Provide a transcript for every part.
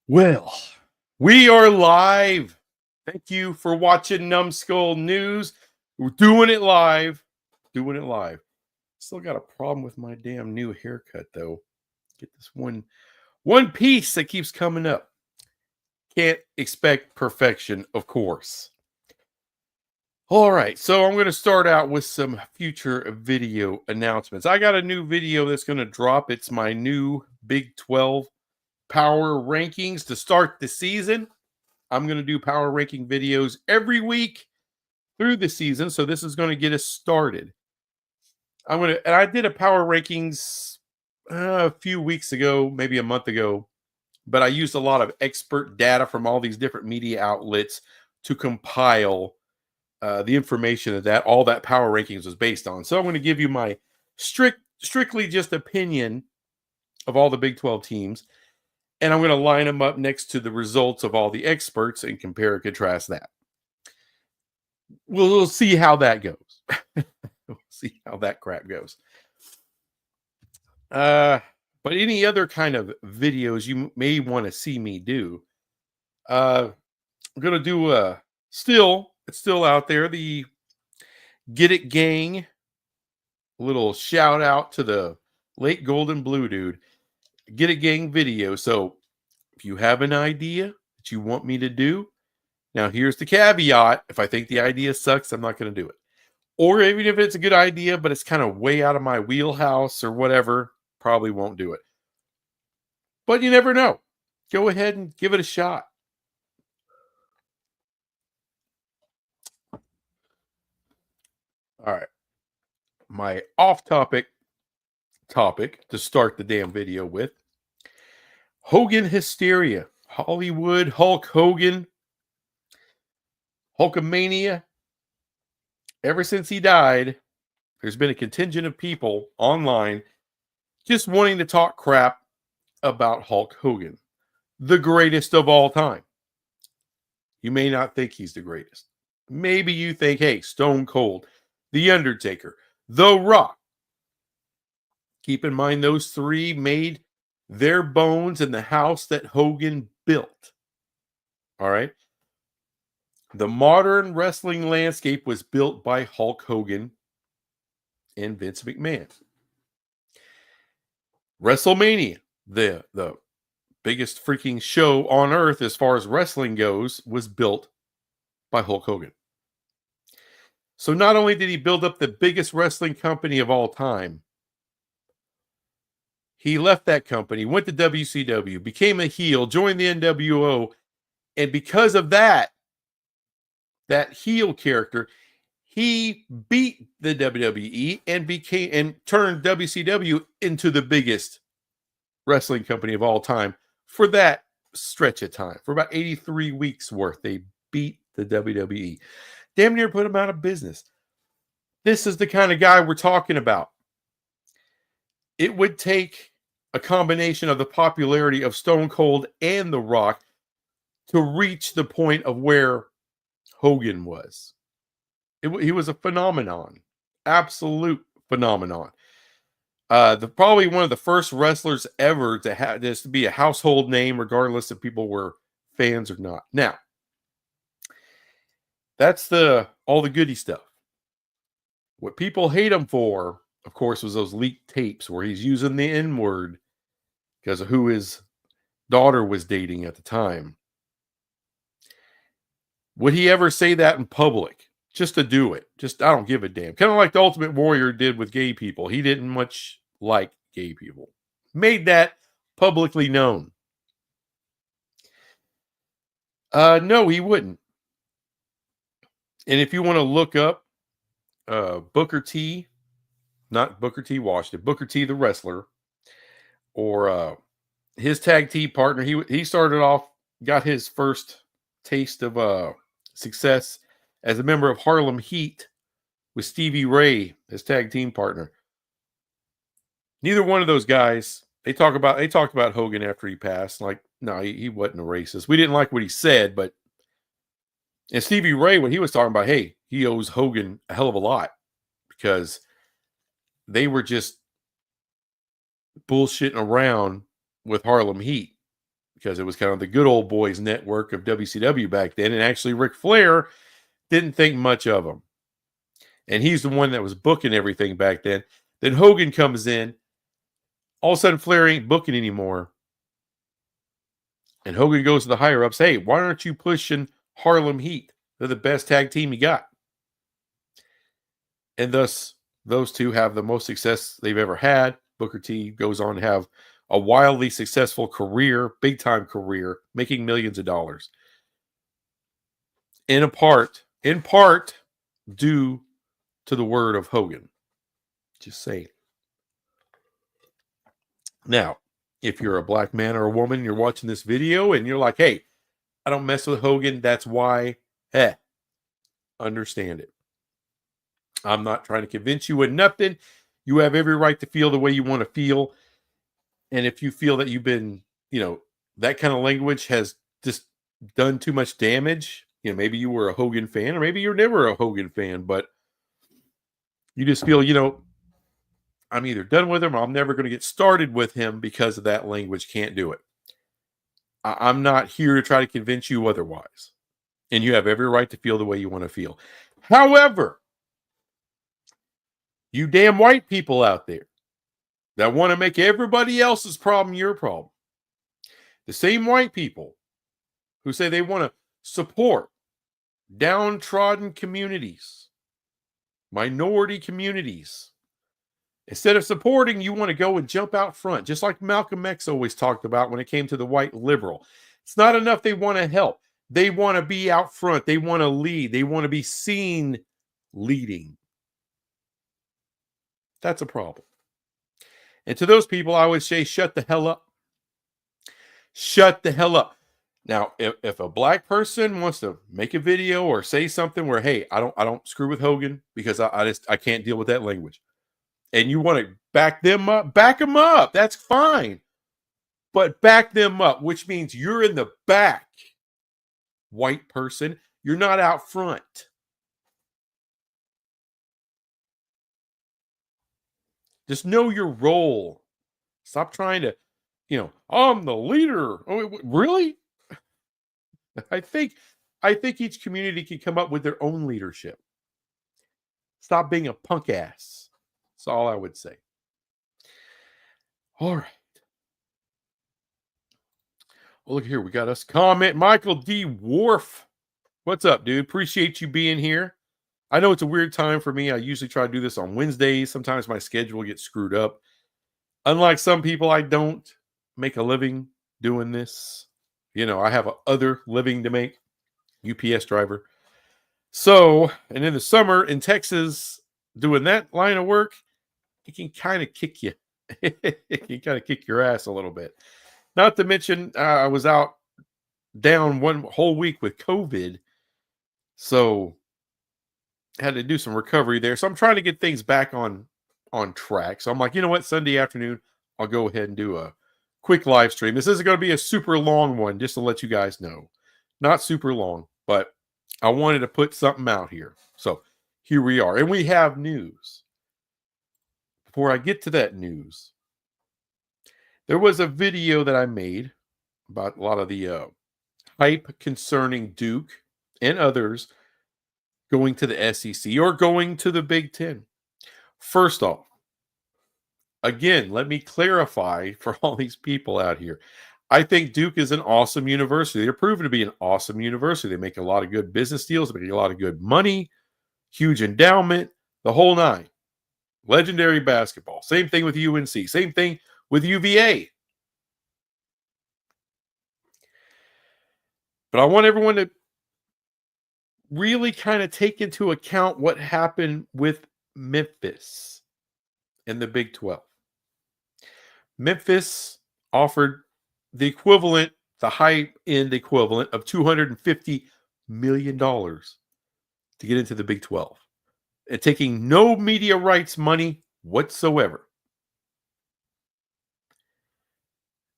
Well, we are live. Thank you for watching Numbskull News. We're doing it live. Doing it live. Still got a problem with my damn new haircut, though. Get this one piece that keeps coming up. Can't expect perfection, of course. All right, so I'm going to start out with some future video announcements. I got a new video that's going to drop. It's my new Big 12 power rankings to start the season. I'm going to do power ranking videos every week through the season. So this is going to get us started. And I did a power rankings a few weeks ago, maybe a month ago, but I used a lot of expert data from all these different media outlets to compile the information that all that power rankings was based on. So I'm going to give you my strictly just opinion of all the Big 12 teams. And I'm going to line them up next to the results of all the experts and compare and contrast that. We'll see how that goes. We'll see how that crap goes. But any other kind of videos you may want to see me do, I'm going to do it's still out there, the Get It Gang. A little shout out to the late Golden Blue dude. Get It Gang video. So if you have an idea that you want me to do, now here's the caveat. If I think the idea sucks, I'm not going to do it. Or even if it's a good idea, but it's kind of way out of my wheelhouse or whatever, probably won't do it. But you never know. Go ahead and give it a shot. All right. My off-topic topic to start the damn video with. Hogan hysteria. Hollywood Hulk Hogan. Hulkamania. Ever since he died, there's been a contingent of people online just wanting to talk crap about Hulk Hogan, the greatest of all time. You may not think he's the greatest. Maybe you think, hey, Stone Cold, The Undertaker, The Rock. Keep in mind those three made their bones in the house that Hogan built. All right. The modern wrestling landscape was built by Hulk Hogan and Vince McMahon. WrestleMania, the biggest freaking show on earth as far as wrestling goes, was built by Hulk Hogan. So not only did he build up the biggest wrestling company of all time, he left that company, went to WCW, became a heel, joined the NWO, and because of that heel character, he beat the WWE and turned WCW into the biggest wrestling company of all time for that stretch of time. For about 83 weeks worth, they beat the WWE. Damn near put them out of business. This is the kind of guy we're talking about. It would take a combination of the popularity of Stone Cold and The Rock to reach the point of where Hogan was. He was a phenomenon, absolute phenomenon. Probably one of the first wrestlers ever to have this to be a household name, regardless if people were fans or not. Now, that's all the goody stuff. What people hate him for, of course, was those leaked tapes where he's using the N-word because of who his daughter was dating at the time. Would he ever say that in public? Just to do it. Just, I don't give a damn. Kind of like the Ultimate Warrior did with gay people. He didn't much like gay people. Made that publicly known. No, he wouldn't. And if you want to look up Booker T, not Booker T Washington, Booker T the wrestler, or his tag team partner, he started off, got his first taste of success as a member of Harlem Heat with Stevie Ray, his tag team partner. Neither one of those guys, they talked about Hogan after he passed. Like, no, he wasn't a racist. We didn't like what he said, but and Stevie Ray, when he was talking about, hey, he owes Hogan a hell of a lot because they were just bullshitting around with Harlem Heat. because it was kind of the good old boys network of WCW back then. And actually, Ric Flair didn't think much of him. And he's the one that was booking everything back then. Then Hogan comes in. All of a sudden, Flair ain't booking anymore. And Hogan goes to the higher-ups, hey, why aren't you pushing Harlem Heat? They're the best tag team you got. And thus, those two have the most success they've ever had. Booker T goes on to have a wildly successful career, big-time career, making millions of dollars. In part, due to the word of Hogan. Just saying. Now, if you're a black man or a woman, you're watching this video and you're like, hey, I don't mess with Hogan. That's why. Understand it. I'm not trying to convince you of nothing. You have every right to feel the way you want to feel. And if you feel that you've been, that kind of language has just done too much damage, maybe you were a Hogan fan or maybe you're never a Hogan fan, but you just feel, I'm either done with him or I'm never going to get started with him because of that language. Can't do it. I'm not here to try to convince you otherwise. And you have every right to feel the way you want to feel. However, you damn white people out there that want to make everybody else's problem your problem. The same white people who say they want to support downtrodden communities, minority communities. Instead of supporting, you want to go and jump out front, just like Malcolm X always talked about when it came to the white liberal. It's not enough they want to help. They want to be out front. They want to lead. They want to be seen leading. That's a problem. And to those people, I always say, shut the hell up. Shut the hell up. Now, if a black person wants to make a video or say something where, hey, I don't screw with Hogan because I can't deal with that language. And you want to back them up, back them up. That's fine. But back them up, which means you're in the back, white person. You're not out front. Just know your role. Stop trying to, I'm the leader. Oh, really? I think each community can come up with their own leadership. Stop being a punk ass. That's all I would say. All right. Well, look here. We got us comment. Michael D. Wharf. What's up, dude? Appreciate you being here. I know it's a weird time for me. I usually try to do this on Wednesdays. Sometimes my schedule gets screwed up. Unlike some people, I don't make a living doing this. I have other living to make. UPS driver. So, and in the summer in Texas, doing that line of work, it can kind of kick you. It can kind of kick your ass a little bit. Not to mention, I was down one whole week with COVID. So, had to do some recovery there. So, I'm trying to get things back on track. So, I'm like, you know what? Sunday afternoon, I'll go ahead and do a quick live stream. This isn't going to be a super long one, just to let you guys know. Not super long, but I wanted to put something out here. So, here we are. And we have news. Before I get to that news, there was a video that I made about a lot of the hype concerning Duke and others going to the SEC or going to the Big Ten. First off, again, let me clarify for all these people out here. I think Duke is an awesome university. They're proven to be an awesome university. They make a lot of good business deals. They make a lot of good money, huge endowment, the whole nine. Legendary basketball. Same thing with UNC. Same thing with UVA. But I want everyone to really kind of take into account what happened with Memphis in the Big 12. Memphis offered the equivalent, the high-end equivalent of $250 million to get into the Big 12. And taking no media rights money whatsoever.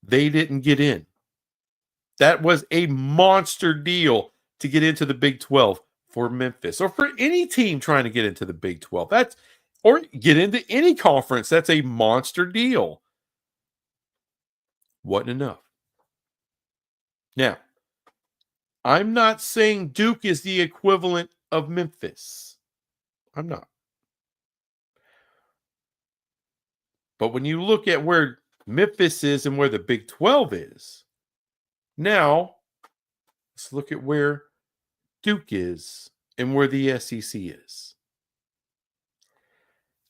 They didn't get in. That was a monster deal to get into the Big 12 for Memphis or for any team trying to get into the Big 12. Or get into any conference. That's a monster deal. Wasn't enough. Now, I'm not saying Duke is the equivalent of Memphis. I'm not. But when you look at where Memphis is and where the Big 12 is, now let's look at where Duke is and where the SEC is.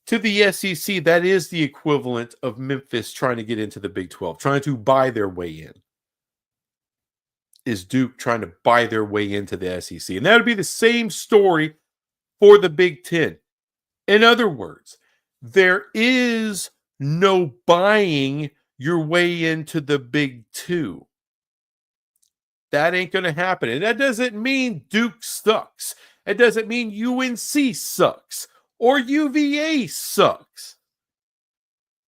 To the SEC, that is the equivalent of Memphis trying to get into the Big 12, trying to buy their way in. Is Duke trying to buy their way into the SEC? And that would be the same story for the Big 10. In other words, there is no buying your way into the Big 2. That ain't going to happen. And that doesn't mean Duke sucks. It doesn't mean UNC sucks or UVA sucks.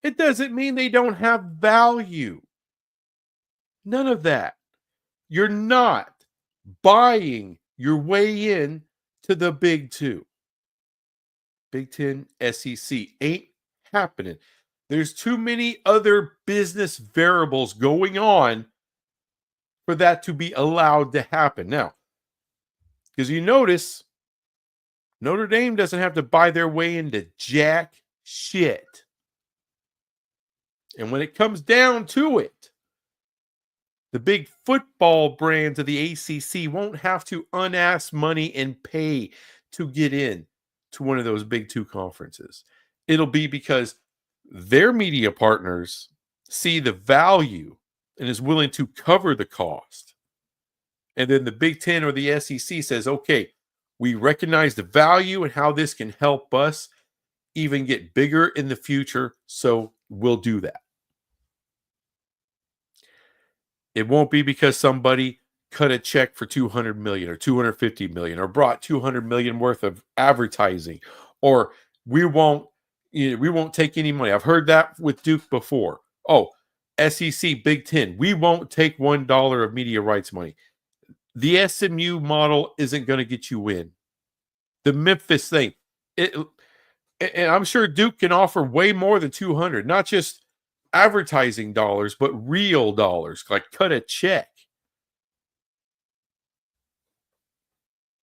It doesn't mean they don't have value. None of that. You're not buying your way in to the Big 2. Big 10, SEC ain't happening. There's too many other business variables going on for that to be allowed to happen. Now, because you notice, Notre Dame doesn't have to buy their way into jack shit. And when it comes down to it, the big football brands of the ACC won't have to unask money and pay to get in to one of those Big 2 conferences. It'll be because their media partners see the value and is willing to cover the cost. And then the Big 10 or the SEC says, okay, we recognize the value and how this can help us even get bigger in the future, so we'll do that. It won't be because somebody cut a check for $200 million or $250 million or brought $200 million worth of advertising, or we won't take any money. I've heard that with Duke before. Oh, SEC, Big 10, we won't take $1 of media rights money. The SMU model isn't going to get you in. The Memphis thing, and I'm sure Duke can offer way more than 200, not just advertising dollars, but real dollars, like cut a check.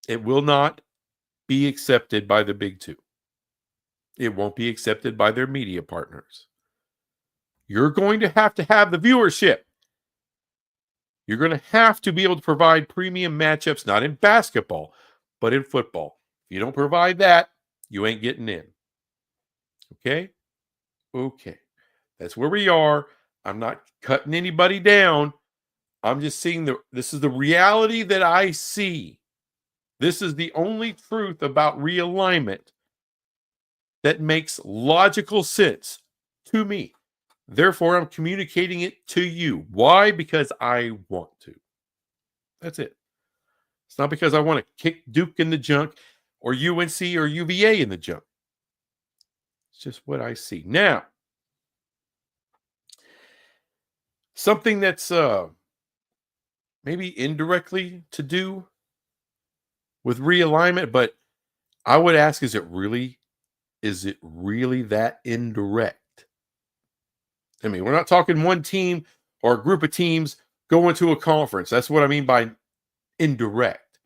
It will not be accepted by the Big 2. It won't be accepted by their media partners. You're going to have the viewership. You're going to have to be able to provide premium matchups, not in basketball, but in football. If you don't provide that, you ain't getting in. Okay? Okay. That's where we are. I'm not cutting anybody down. I'm just seeing this is the reality that I see. This is the only truth about realignment that makes logical sense to me. Therefore, I'm communicating it to you. Why? Because I want to. That's it. It's not because I want to kick Duke in the junk or UNC or UVA in the junk. It's just what I see. Now, something that's maybe indirectly to do with realignment, but I would ask, is it really that indirect? I mean, we're not talking one team or a group of teams going to a conference. That's what I mean by indirect.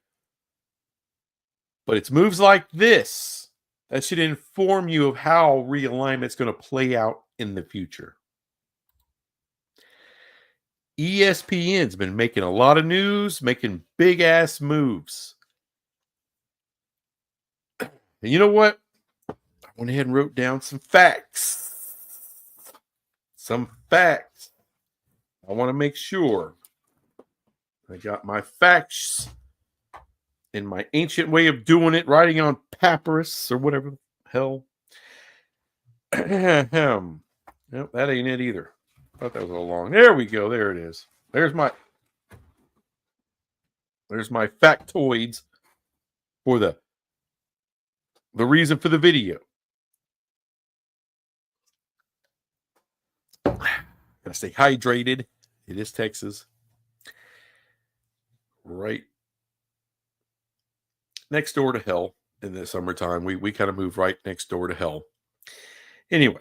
But it's moves like this that should inform you of how realignment is going to play out in the future. ESPN's been making a lot of news, making big-ass moves. And you know what? I went ahead and wrote down some facts. I want to make sure I got my facts in my ancient way of doing it, writing on papyrus or whatever the hell. Nope, that ain't it either. I thought that was a little long. There we go. There it is. There's my factoids for the reason for the video. Gotta stay hydrated. It is Texas. Right next door to hell in the summertime. We kind of move right next door to hell. Anyway.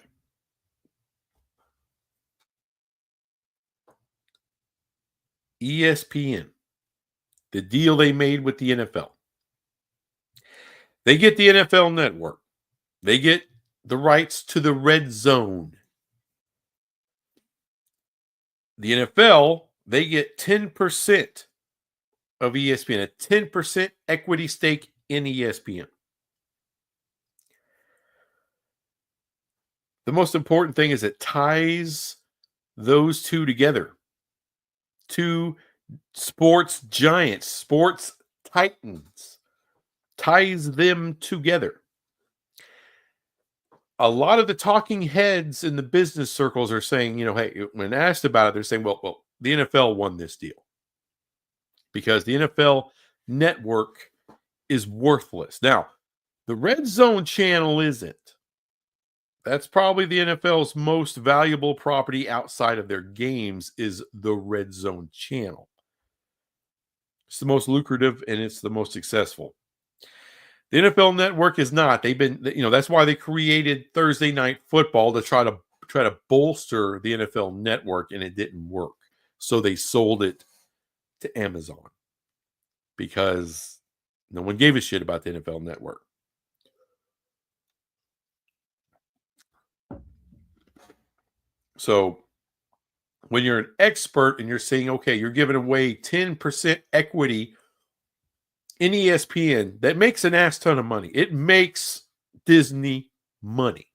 ESPN, the deal they made with the NFL. They get the NFL network. They get the rights to the red zone. The NFL, they get 10% of ESPN, a 10% equity stake in ESPN. The most important thing is it ties those two together. Two sports giants, sports titans, ties them together. A lot of the talking heads in the business circles are saying, hey, when asked about it, they're saying, well, the NFL won this deal because the NFL network is worthless. Now, the Red Zone channel isn't. That's probably the NFL's most valuable property outside of their games is the Red Zone channel. It's the most lucrative and it's the most successful. The NFL network is not. They've been, that's why they created Thursday Night Football to try to bolster the NFL network, and it didn't work. So they sold it to Amazon because no one gave a shit about the NFL network. So when you're an expert and you're saying, okay, you're giving away 10% equity in ESPN, that makes an ass ton of money. It makes Disney money.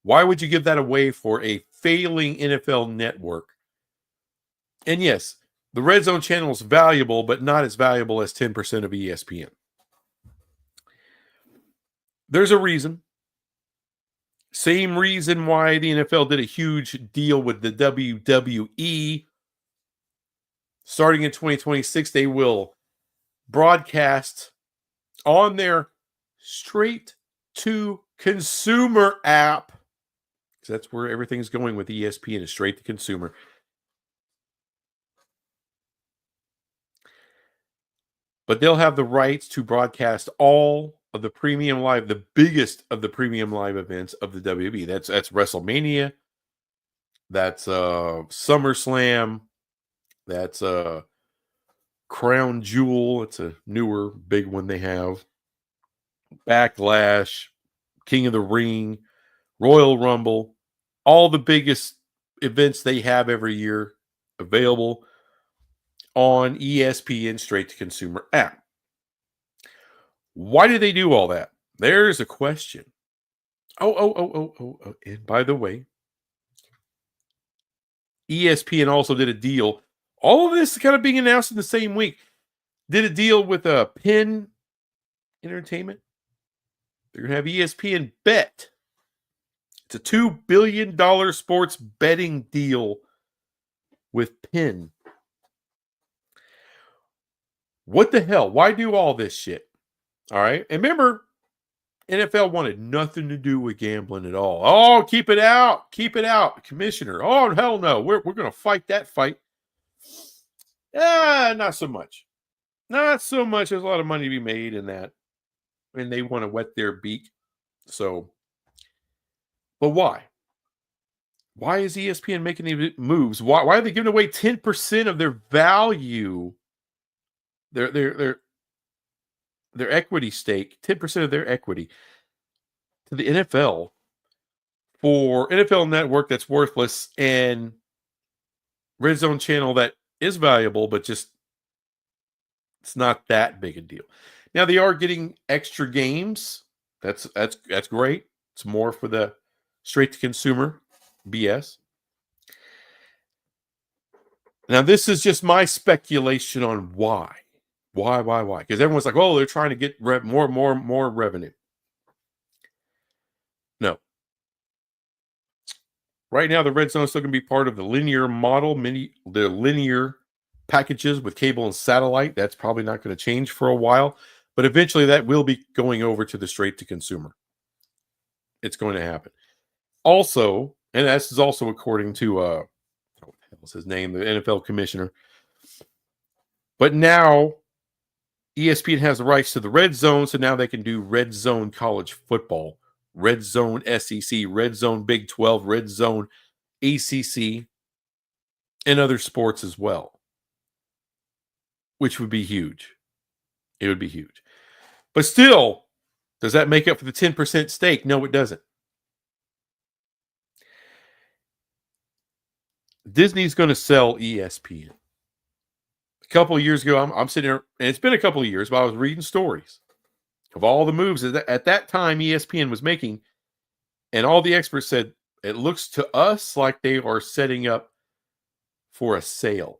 Why would you give that away for a failing NFL network? And yes, the Red Zone channel is valuable, but not as valuable as 10% of ESPN. There's a reason. Same reason why the NFL did a huge deal with the WWE. Starting in 2026, they will broadcast on their straight to consumer app. Because that's where everything's going with ESPN, is straight to consumer. But they'll have the rights to broadcast all of the premium live, the biggest of the premium live events of the WWE. That's WrestleMania. That's SummerSlam. That's Crown Jewel. It's a newer big one they have. Backlash, King of the Ring, Royal Rumble, all the biggest events they have every year available on ESPN straight to consumer app. Why did they do all that? There's a question. Oh. And by the way, ESPN also did a deal. All of this kind of being announced in the same week. Did a deal with Penn Entertainment. They're going to have ESPN Bet. It's a $2 billion sports betting deal with Penn. What the hell? Why do all this shit? All right. And remember, NFL wanted nothing to do with gambling at all. Oh, keep it out. Keep it out. Commissioner. Oh, hell no. We're going to fight that fight. Not so much. Not so much. There's a lot of money to be made in that. And they want to wet their beak. So, but why? Why is ESPN making these moves? Why are they giving away 10% of their value? Their equity stake, 10% of their equity to the NFL for NFL network that's worthless and Red Zone channel that is valuable, but just it's not that big a deal. Now they are getting extra games. That's great. It's more for the straight to consumer BS. Now this is just my speculation on why. Why? Because everyone's like, oh, they're trying to get more revenue. No. Right now, the Red Zone is still going to be part of the linear model, the linear packages with cable and satellite. That's probably not going to change for a while. But eventually, that will be going over to the straight to consumer. It's going to happen. Also, and this is also according to, what the hell is his name? The NFL commissioner. But now, ESPN has the rights to the Red Zone, so now they can do Red Zone college football, Red Zone SEC, Red Zone Big 12, Red Zone ACC, and other sports as well. which would be huge. It would be huge. But still, does that make up for the 10% stake? No, it doesn't. Disney's going to sell ESPN. A couple of years ago, I'm sitting there, and it's been a couple of years, but I was reading stories of all the moves that at that time ESPN was making, and all the experts said it looks to us like they are setting up for a sale.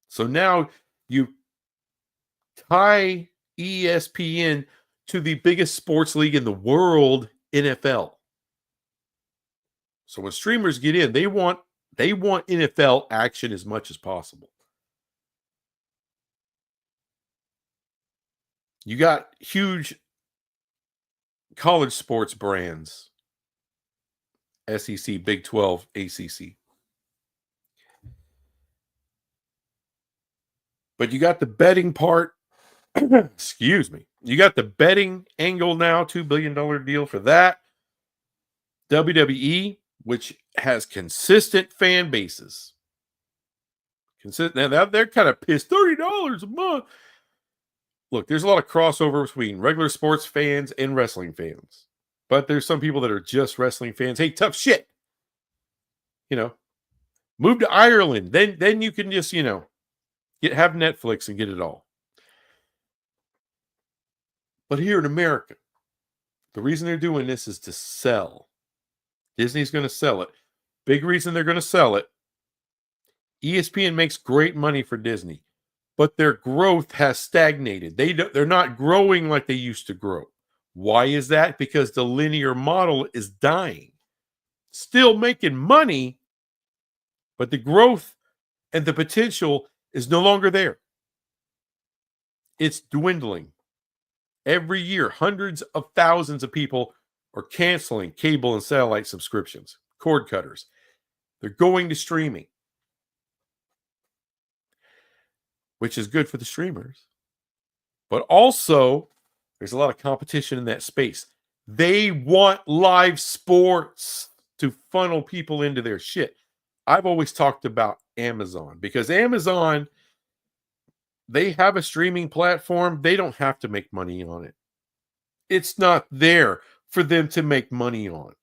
So now you tie ESPN to the biggest sports league in the world, NFL. So when streamers get in, they want NFL action as much as possible. You got huge college sports brands, SEC, Big 12, ACC. But you got the betting part. Excuse me. You got the betting angle now, $2 billion deal for that. WWE, which has consistent fan bases. Now they're kind of pissed. $30 a month. Look, there's a lot of crossover between regular sports fans and wrestling fans. But there's some people that are just wrestling fans. Hey, tough shit. Move to Ireland. Then you can just, have Netflix and get it all. But here in America, the reason they're doing this is to sell. Disney's going to sell it. Big reason they're going to sell it. ESPN makes great money for Disney, but their growth has stagnated. They're not growing like they used to grow. Why is that? Because the linear model is dying. Still making money, but the growth and the potential is no longer there. It's dwindling. Every year, hundreds of thousands of people are canceling cable and satellite subscriptions, cord cutters. They're going to streaming, which is good for the streamers. But also, there's a lot of competition in that space. They want live sports to funnel people into their shit. I've always talked about Amazon because Amazon, they have a streaming platform. They don't have to make money on it. It's not there for them to make money on.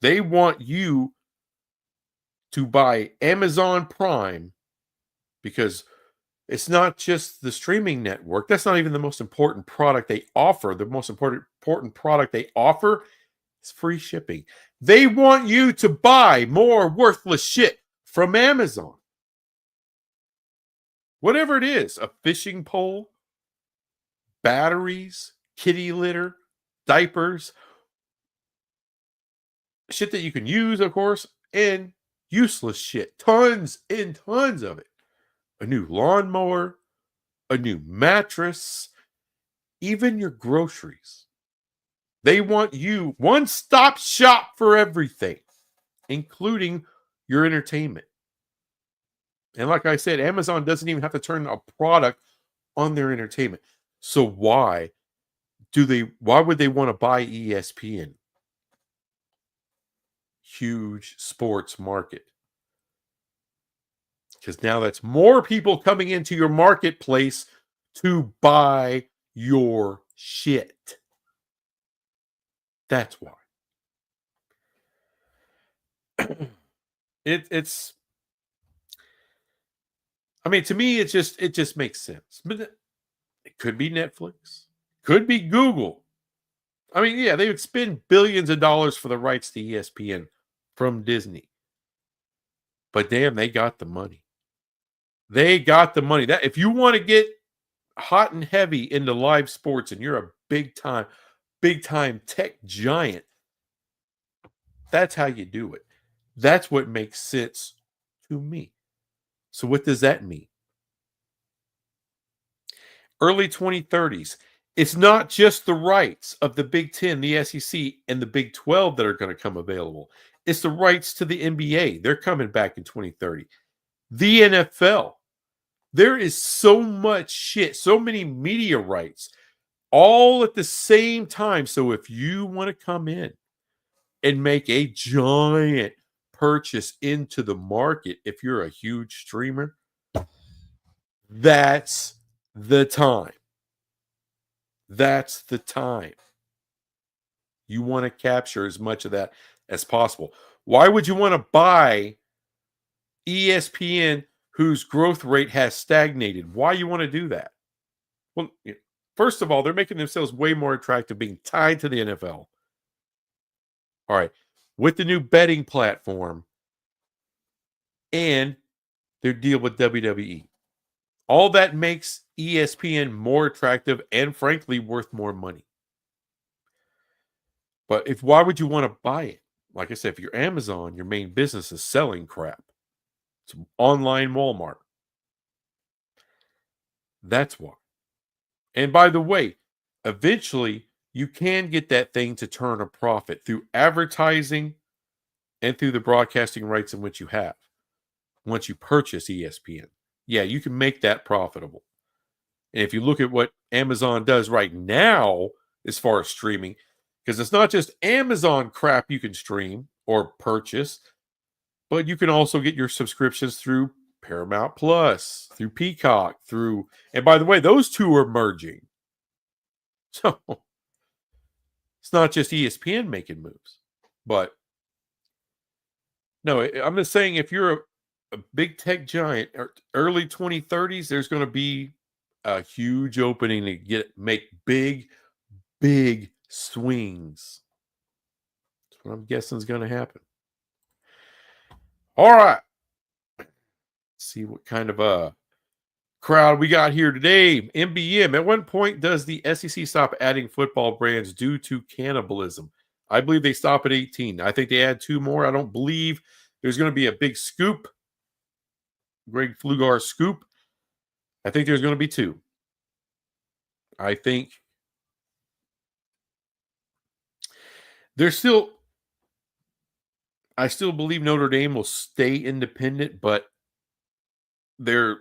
They want you to buy Amazon Prime because it's not just the streaming network. That's not even the most important product they offer. The most important product they offer is free shipping. They want you to buy more worthless shit from Amazon. Whatever it is, a fishing pole, batteries, kitty litter, diapers, shit that you can use, of course, and useless shit. Tons and tons of it. A new lawnmower, a new mattress, even your groceries. They want you one-stop shop for everything, including your entertainment. And like I said, Amazon doesn't even have to turn a product on their entertainment. So why would they want to buy ESPN? Huge sports market. Because now that's more people coming into your marketplace to buy your shit. That's why. It's I mean, to me, it just makes sense. But it could be Netflix, could be Google. I mean, yeah, they would spend billions of dollars for the rights to ESPN from Disney. But damn, they got the money. They got the money. That if you want to get hot and heavy into live sports and you're a big time tech giant, that's how you do it. That's what makes sense to me. So what does that mean? Early 2030s. It's not just the rights of the Big 10, the SEC, and the Big 12 that are going to come available. It's the rights to the NBA. They're coming back in 2030. The NFL. There is so much shit, so many media rights, all at the same time. So if you want to come in and make a giant purchase into the market, if you're a huge streamer, That's the time. That's the time. You want to capture as much of that as possible. Why would you want to buy ESPN, whose growth rate has stagnated? Why you want to do that? Well, first of all, they're making themselves way more attractive being tied to the NFL. All right. With the new betting platform and their deal with WWE. All that makes ESPN more attractive and frankly worth more money. But why would you want to buy it? Like I said, if you're Amazon, your main business is selling crap. It's online Walmart. That's why. And by the way, eventually you can get that thing to turn a profit through advertising and through the broadcasting rights in which you have once you purchase ESPN. Yeah, you can make that profitable. And if you look at what Amazon does right now as far as streaming, because it's not just Amazon crap you can stream or purchase, but you can also get your subscriptions through Paramount Plus, through Peacock, and by the way, those two are merging. So it's not just ESPN making moves. But no, I'm just saying if you're a big tech giant, early 2030s, there's going to be a huge opening to make big swings. That's what I'm guessing is going to happen. All right. Let's see what kind of a crowd we got here today. MBM. At what point does the SEC stop adding football brands due to cannibalism? I believe they stop at 18. I think they add 2 more. I don't believe there's going to be a big scoop. Greg Flugar scoop. I think there's going to be 2. I think I still believe Notre Dame will stay independent, but there's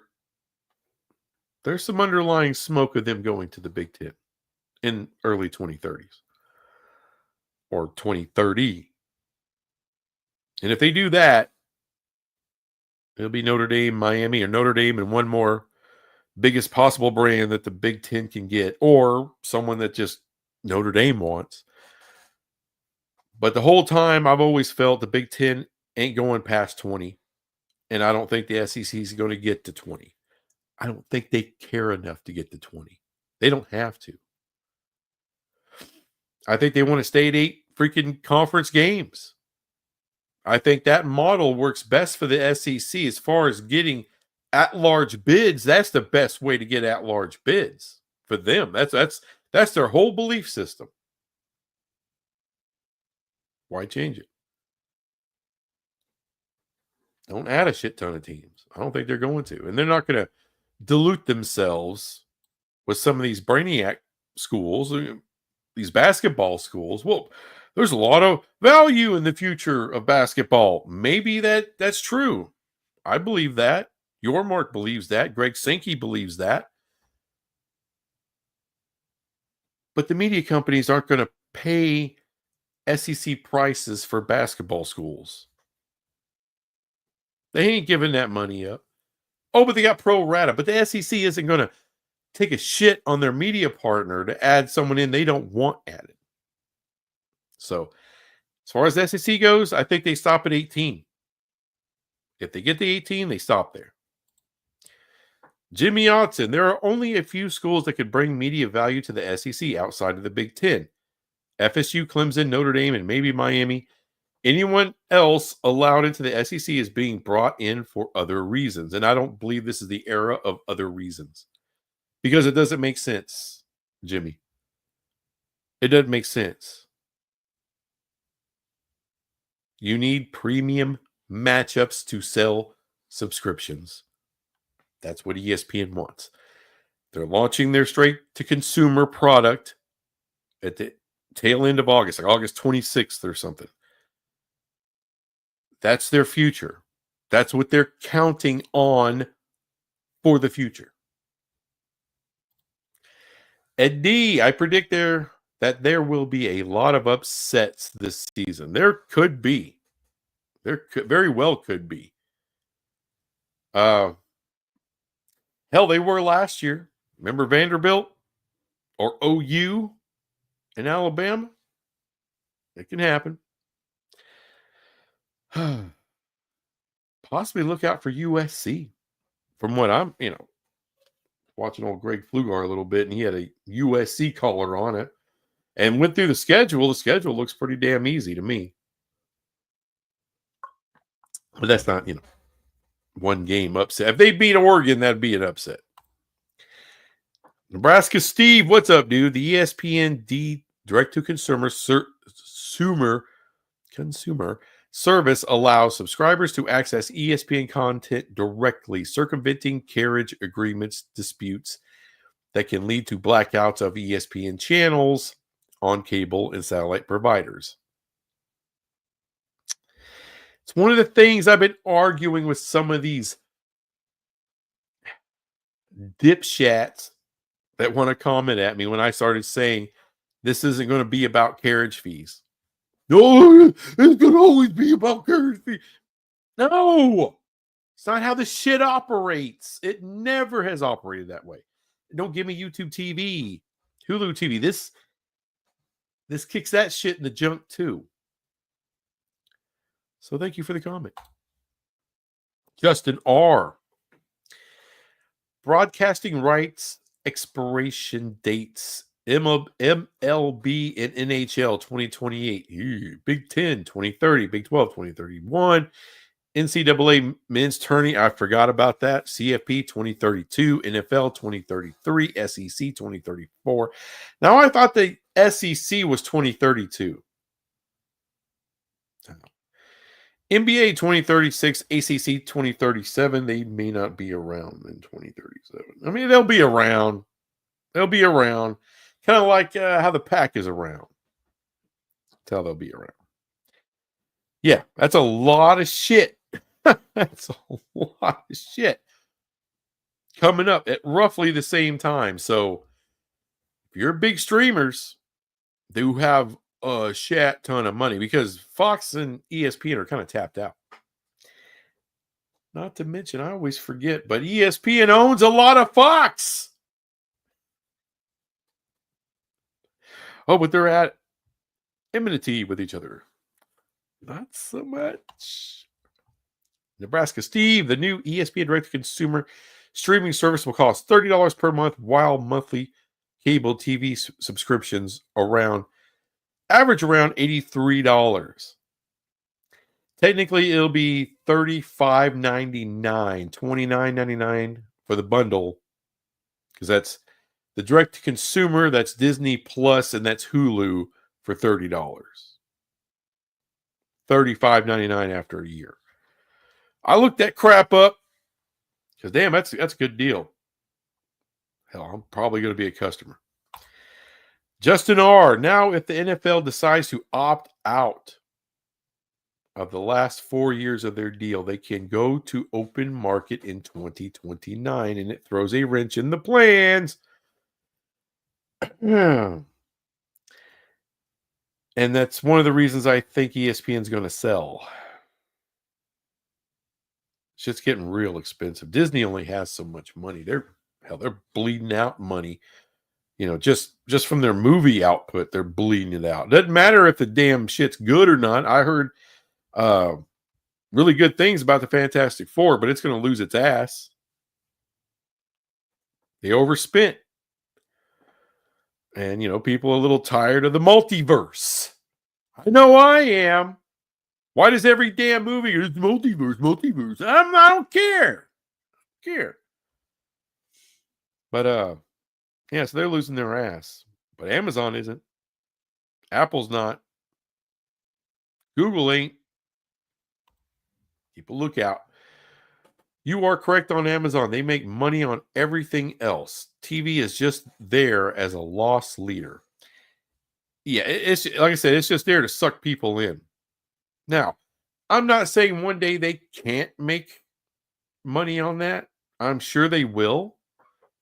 some underlying smoke of them going to the Big Ten in early 2030s or 2030. And if they do that, it'll be Notre Dame, Miami, or Notre Dame and one more biggest possible brand that the Big Ten can get, or someone that just Notre Dame wants. But the whole time, I've always felt the Big Ten ain't going past 20, and I don't think the SEC is going to get to 20. I don't think they care enough to get to 20. They don't have to. I think they want to stay at 8 freaking conference games. I think that model works best for the SEC as far as getting at-large bids. That's the best way to get at-large bids for them. That's their whole belief system. Why change it? Don't add a shit ton of teams. I don't think they're going to. And they're not going to dilute themselves with some of these brainiac schools, these basketball schools. Well, there's a lot of value in the future of basketball. Maybe that's true. I believe that. Yormark believes that. Greg Sankey believes that. But the media companies aren't going to pay SEC prices for basketball schools. They ain't giving that money up. Oh, but they got pro rata. But the SEC isn't going to take a shit on their media partner to add someone in they don't want added. So, as far as the SEC goes, I think they stop at 18. If they get to 18, they stop there. Jimmy Otson, there are only a few schools that could bring media value to the SEC outside of the Big Ten. FSU, Clemson, Notre Dame, and maybe Miami. Anyone else allowed into the SEC is being brought in for other reasons. And I don't believe this is the era of other reasons. Because it doesn't make sense, Jimmy. It doesn't make sense. You need premium matchups to sell subscriptions. That's what ESPN wants. They're launching their straight-to-consumer product at the tail end of August, like August 26th or something. That's their future. That's what they're counting on for the future. Ed D, I predict that there will be a lot of upsets this season. There could be. Very well could be. Hell, they were last year. Remember Vanderbilt or OU in Alabama? It can happen. Possibly look out for USC. From what I'm, watching old Greg Flugar a little bit, and he had a USC collar on it and went through the schedule. The schedule looks pretty damn easy to me. But that's not, one game upset. If they beat Oregon, that'd be an upset. Nebraska Steve, what's up, dude? The ESPN direct-to-consumer consumer service allows subscribers to access ESPN content directly, circumventing carriage agreements disputes that can lead to blackouts of ESPN channels on cable and satellite providers. It's one of the things I've been arguing with some of these dipshats that want to comment at me when I started saying this isn't going to be about carriage fees. No, it's going to always be about carriage fees. No, it's not how this shit operates. It never has operated that way. Don't give me YouTube TV, Hulu TV. This kicks that shit in the junk too. So thank you for the comment. Justin R. Broadcasting rights expiration dates. MLB and NHL 2028. Big 10 2030. Big 12 2031. NCAA men's tourney. I forgot about that. CFP 2032. NFL 2033. SEC 2034. Now I thought the SEC was 2032. NBA 2036, ACC 2037. They may not be around in 2037. I mean, they'll be around. They'll be around. Kind of like how the Pac is around. That's how they'll be around. Yeah, that's a lot of shit. That's a lot of shit coming up at roughly the same time. So if you're big streamers, they have a shat ton of money because Fox and ESPN are kind of tapped out. Not to mention, I always forget, but ESPN owns a lot of Fox. Oh, but they're at enmity with each other. Not so much. Nebraska Steve, the new ESPN direct-to-consumer streaming service will cost $30 per month, while monthly cable TV subscriptions average around $83. Technically, it'll be $35.99, $29.99 for the bundle, because that's the direct-to-consumer, that's Disney Plus, and that's Hulu for $30. $35.99 after a year. I looked that crap up because, damn, that's a good deal. Hell, I'm probably going to be a customer. Justin R. Now, if the NFL decides to opt out of the last 4 years of their deal, they can go to open market in 2029, and it throws a wrench in the plans. And that's one of the reasons I think ESPN's going to sell. Shit's getting real expensive. Disney only has so much money. They're bleeding out money. Just from their movie output, they're bleeding it out. Doesn't matter if the damn shit's good or not. I heard really good things about the Fantastic Four, but it's going to lose its ass. They overspent. And, people are a little tired of the multiverse. I know I am. Why does every damn movie is multiverse? I don't care. But yeah, so they're losing their ass. But Amazon isn't. Apple's not. Google ain't. Keep a lookout. You are correct on Amazon. They make money on everything else. TV is just there as a loss leader. Yeah, it's like I said, it's just there to suck people in. Now, I'm not saying one day they can't make money on that. I'm sure they will,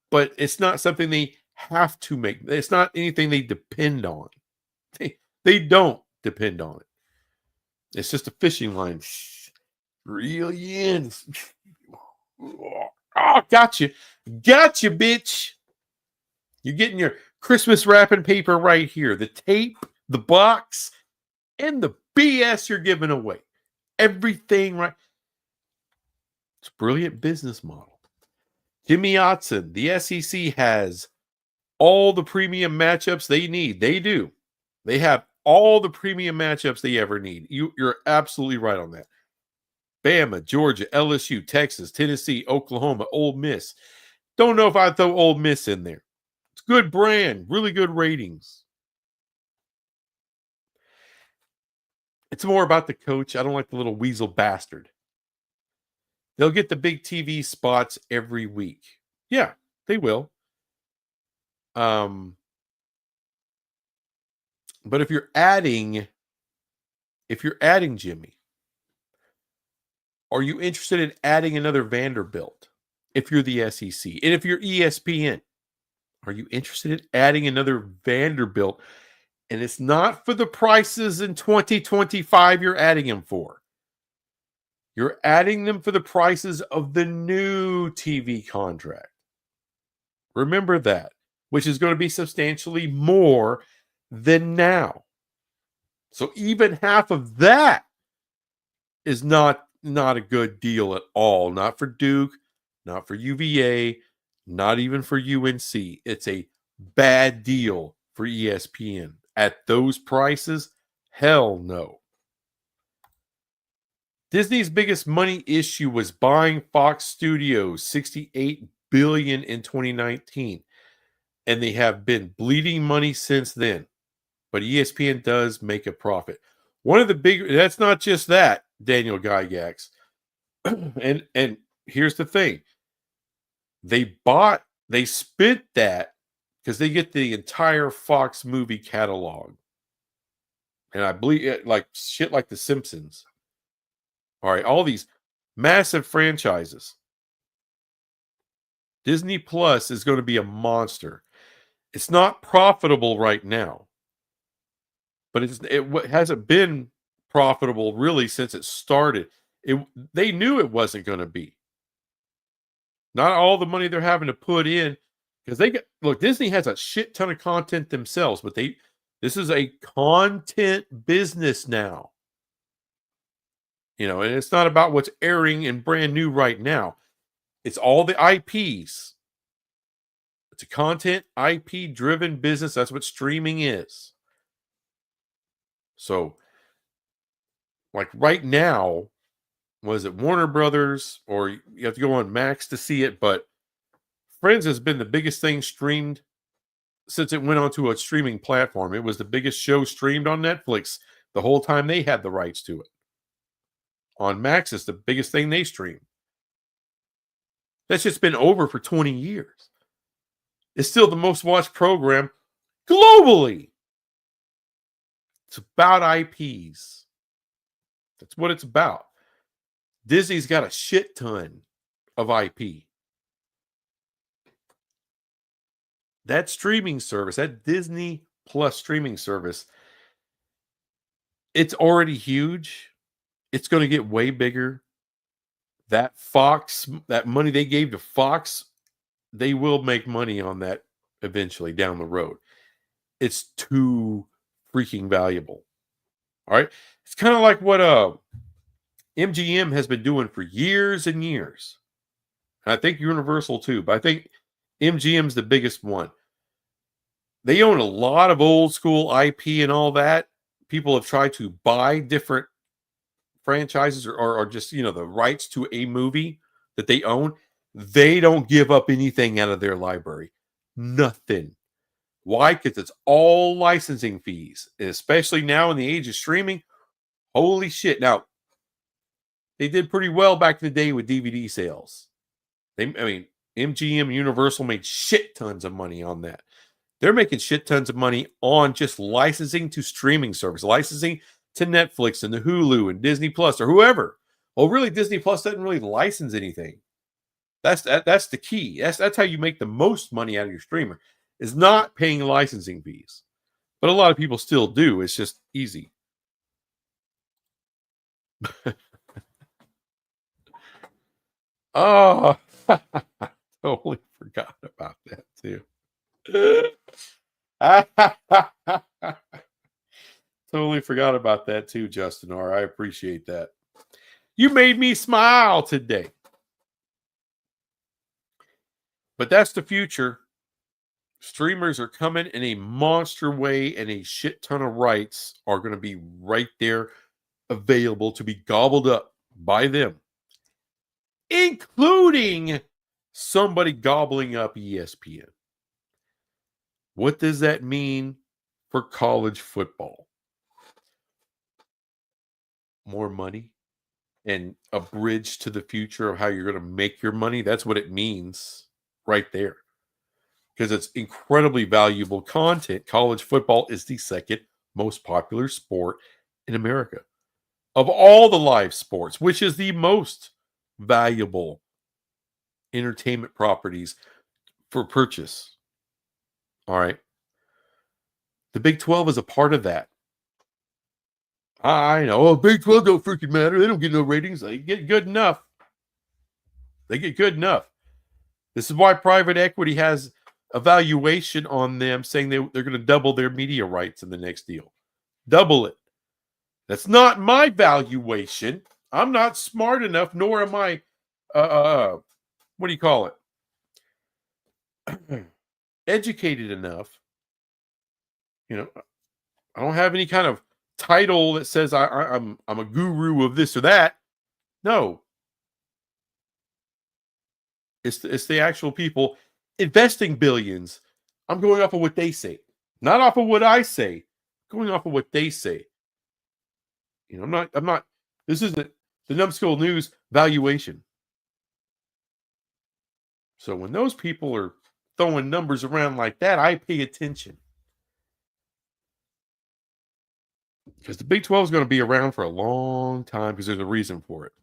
but it's not something they have to make. It's not anything they depend on. They don't depend on it. It's just a fishing line. Reel you in. Oh, gotcha. Gotcha, bitch. You're getting your Christmas wrapping paper right here. The tape, the box, and the BS you're giving away. Everything right. It's a brilliant business model. Jimmy Otson, the SEC has all the premium matchups they need. They do. They have all the premium matchups they ever need. You're absolutely right on that. Bama, Georgia, LSU, Texas, Tennessee, Oklahoma, Ole Miss. Don't know if I'd throw Ole Miss in there. It's good brand, really good ratings. It's more about the coach. I don't like the little weasel bastard. They'll get the big TV spots every week. Yeah, they will. But if you're adding Jimmy, are you interested in adding another Vanderbilt? If you're the SEC, and if you're ESPN, are you interested in adding another Vanderbilt? And it's not for the prices in 2025 you're adding them for. You're adding them for the prices of the new TV contract. Remember that, which is going to be substantially more than now. So even half of that is not a good deal at all. Not for Duke, not for UVA, not even for UNC. It's a bad deal for ESPN. At those prices, hell no. Disney's biggest money issue was buying Fox Studios, $68 billion in 2019. And they have been bleeding money since then. But ESPN does make a profit. One of the big, that's not just that, Daniel Gygax. and here's the thing. They spent that because they get the entire Fox movie catalog. And I believe like shit like The Simpsons. All right, all these massive franchises. Disney Plus is going to be a monster. It's not profitable right now. But it hasn't been profitable really since it started. They knew it wasn't going to be. Not all the money they're having to put in because Disney has a shit ton of content themselves, but this is a content business now. And it's not about what's airing and brand new right now. It's all the IPs. It's a content IP driven business. That's what streaming is. So, like right now, was it Warner Brothers, or you have to go on Max to see it, but Friends has been the biggest thing streamed since it went onto a streaming platform. It was the biggest show streamed on Netflix the whole time they had the rights to it. On Max, it's the biggest thing they stream. That's just been over for 20 years. It's still the most watched program globally. It's about IPs. That's what it's about. Disney's got a shit ton of IP. That streaming service, that Disney Plus streaming service, it's already huge. It's going to get way bigger. That money they gave to Fox, they will make money on that eventually down the road. It's too freaking valuable. All right. It's kind of like what MGM has been doing for years and years. And I think Universal too, but I think MGM's the biggest one. They own a lot of old school IP and all that. People have tried to buy different franchises or just, the rights to a movie that they own. They don't give up anything out of their library. Nothing. Why? Because it's all licensing fees, especially now in the age of streaming. Holy shit. Now, they did pretty well back in the day with DVD sales. MGM and Universal made shit tons of money on that. They're making shit tons of money on just licensing to streaming service, licensing to Netflix and the Hulu and Disney Plus or whoever. Well, really, Disney Plus doesn't really license anything. That's the key. That's how you make the most money out of your streamer, is not paying licensing fees. But a lot of people still do. It's just easy. Oh, totally forgot. too. Totally forgot about that too, Justin R. I appreciate that. You made me smile today. But that's the future. Streamers are coming in a monster way, and a shit ton of rights are going to be right there available to be gobbled up by them, including somebody gobbling up ESPN. What does that mean for college football? More money and a bridge to the future of how you're going to make your money. That's what it means right there. Because it's incredibly valuable content. College football is the second most popular sport in America. Of all the live sports, which is the most valuable entertainment properties for purchase. All right. The Big 12 is a part of that. I know. Oh, Big 12 don't freaking matter. They don't get no ratings. They get good enough. They get good enough. This is why private equity has a valuation on them saying they're going to double their media rights in the next deal. Double it. That's not my valuation. I'm not smart enough, nor am I, what do you call it? Educated enough. You know, I don't have any kind of title that says I'm a guru of this or that. No. It's the actual people investing billions. I'm going off of what they say, not off of what I say. Going off of what they say. You know, I'm not. This isn't the Numbskull News valuation. So when those people are throwing numbers around like that, I pay attention. Because the Big 12 is going to be around for a long time because there's a reason for it.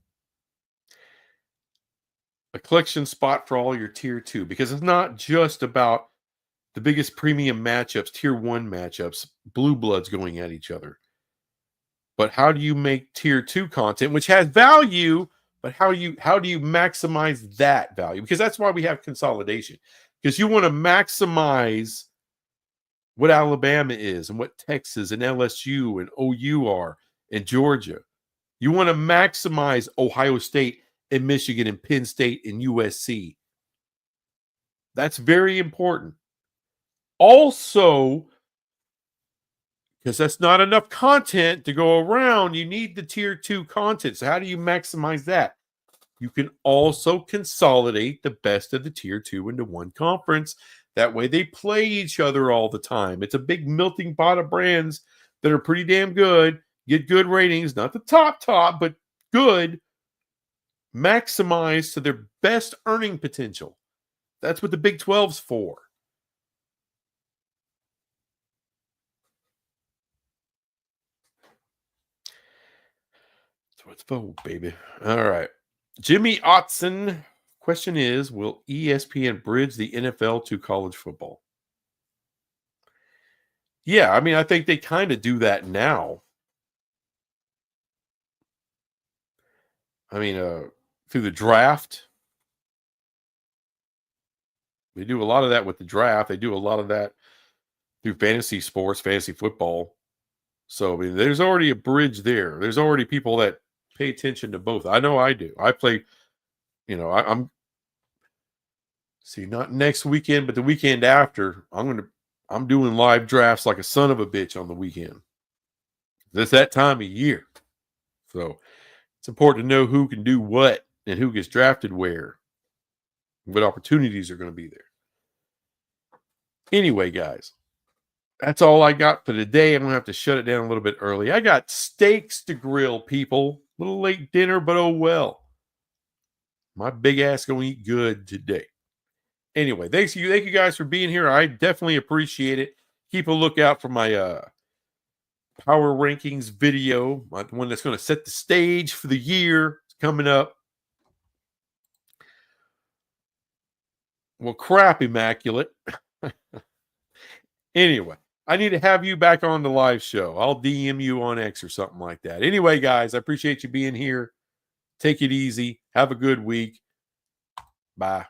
A collection spot for all your tier 2, because it's not just about the biggest premium matchups, tier 1 matchups, blue bloods going at each other. But how do you make tier 2 content, which has value, but how do you maximize that value? Because that's why we have consolidation. Because you want to maximize what Alabama is and what Texas and LSU and OU are and Georgia. You want to maximize Ohio State and Michigan and Penn State and USC. That's very important. Also, because that's not enough content to go around, you need the tier 2 content. So how do you maximize that? You can also consolidate the best of the tier 2 into one conference. That way they play each other all the time. It's a big melting pot of brands that are pretty damn good, get good ratings, not the top, but good, maximize to their best earning potential. That's what the Big 12's for. That's what it's for, baby. All right. Jimmy Otson. Question is, will ESPN bridge the NFL to college football? Yeah, I mean, I think they kind of do that now. I mean, through the draft. They do a lot of that with the draft. They do a lot of that through fantasy sports, fantasy football. So, I mean, there's already a bridge there. There's already people that pay attention to both. I know I do. I play, you know, I'm not next weekend, but the weekend after, I'm doing live drafts like a son of a bitch on the weekend. It's that time of year. So it's important to know who can do what and who gets drafted where, what opportunities are going to be there. Anyway, guys, that's all I got for today. I'm going to have to shut it down a little bit early. I got steaks to grill, people. A little late dinner, but oh well. My big ass going to eat good today. Anyway, thank you guys for being here. I definitely appreciate it. Keep a lookout for my power rankings video, the one that's going to set the stage for the year. It's coming up. Well, crap, Immaculate. Anyway, I need to have you back on the live show. I'll DM you on X or something like that. Anyway, guys, I appreciate you being here. Take it easy. Have a good week. Bye.